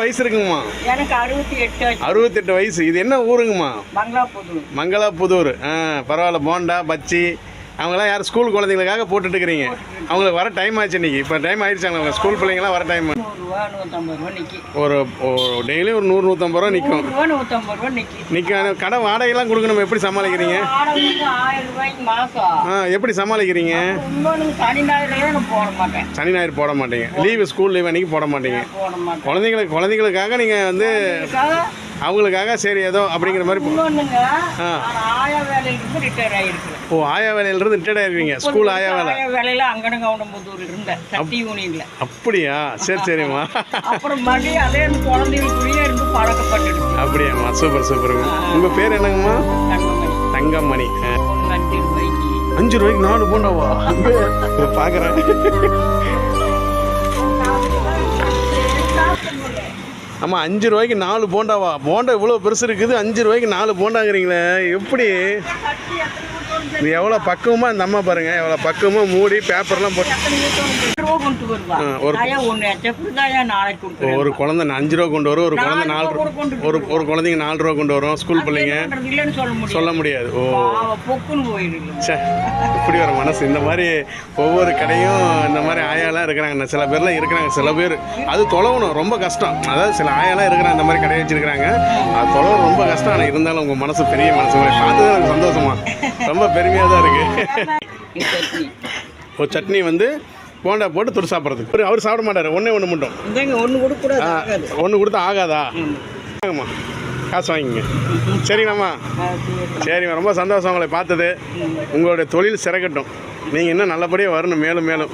வயசு இருக்குங்கம்மா? எனக்கு 68. 68 வயசு. இது என்ன ஊருங்கம்மா? மங்களாபுதூர். மங்களாபுதூர். பரவாயில்ல. போண்டா பச்சி அவங்களாம் யார் ஸ்கூல் குழந்தைங்களுக்காக போட்டுட்டு இருக்கிறீங்க? அவங்களுக்கு வர டைம் ஆச்சு இன்னைக்கு. இப்போ டைம் ஆயிடுச்சாங்க அவங்க ஸ்கூல் பிள்ளைங்களாம் வர டைம். 100 ரூபா 150 ரூபா நிற்கி. ஒரு டெய்லி ஒரு 100 150 ரூபா நிற்கும். 150 ரூபா நிற்கும். கடை வாடகைலாம் கொடுக்கணும். எப்படி சமாளிக்கிறீங்க? 1000 ரூபாய்க்கு மாதம். எப்படி சமாளிக்கிறீங்க? சனி ஞாயிறு போட மாட்டேன். சனி ஞாயிறு போட மாட்டீங்க. லீவு ஸ்கூல் லீவ் அன்றைக்கி போட மாட்டீங்க. குழந்தைங்களுக்காக நீங்கள் வந்து அவங்களுக்காக சரி ஏதோ அப்படிங்கிற மாதிரி. ஆயா வேலையிலிருந்து ரிட்டையர் ஆகிருக்கு. ஓ, ஆயா வேலையிலிருந்து ரிட்டையர் ஆகிருவீங்க. ஸ்கூல் ஆயா வேலையில் அங்கனகவுண்டம்புதூர் இருந்தேன் சக்தி யூனியனில். அப்படியா? சரிம்மா. அப்புறம் மறுபடியும் அதே குழந்தைகளுக்குள்ளேயே இருந்து பழக்கப்பட்டுடுச்சு. அப்படியாம்மா? சூப்பர் சூப்பருங்க. உங்கள் பேர் என்னங்கம்மா? தங்கமணி. 5 ரூபாய்க்கு 4 போண்டாவா? பார்க்குறேன். ஆமாம், 5 ரூபாய்க்கு 4 போண்டாவா? போண்டா இவ்வளோ பெருசு இருக்குது, 5 ரூபாய்க்கு 4 போண்டாங்கிறீங்களே, எப்படி? இது எவ்வளோ பக்குவமாக இந்த அம்மா பாருங்கள், எவ்வளோ பக்குவமாக மூடி பேப்பர்லாம் போட்டு ஒரு குழந்தை 5 ரூபா கொண்டு வரும், ஒரு குழந்தை 4 ரூபா, ஒரு குழந்தைங்க 4 ரூபா கொண்டு வரும் ஸ்கூல் பிள்ளைங்க. சொல்ல முடியாது. ஓ சே, இப்படி வர மனசு. இந்த மாதிரி ஒவ்வொரு கடையும் இந்த மாதிரி ஆயாலாம் இருக்கிறாங்க. சில பேர்லாம் இருக்கிறாங்க. சில பேர் அது தொலைவணும் ரொம்ப கஷ்டம். அதாவது சில ஆயாலாம் இருக்கிறாங்க இந்த மாதிரி கடையை வச்சிருக்கிறாங்க. அது தொலைவணும் ரொம்ப கஷ்டம். ஆனால் இருந்தாலும் உங்கள் மனசு பெரிய மனசு. பார்த்தது எனக்கு சந்தோஷமா, ரொம்ப பெருமையாக தான் இருக்குது. ஒரு சட்னி வந்து போண்டா போட்டு தொட்டு சாப்பிட்றதுக்கு. அவர் சாப்பிட மாட்டார். ஒன்று மட்டும். ஒன்று கொடுத்தா ஆகாதா? வாங்கம்மா, காசு வாங்கிங்க. சரிங்கண்ணாம்மா. சரிம்மா, ரொம்ப சந்தோஷம் உங்களை பார்த்தது. உங்களுடைய தொழில் சிறக்கட்டும். நீங்கள் இன்னும் நல்லபடியாக வரணும், மேலும் மேலும்.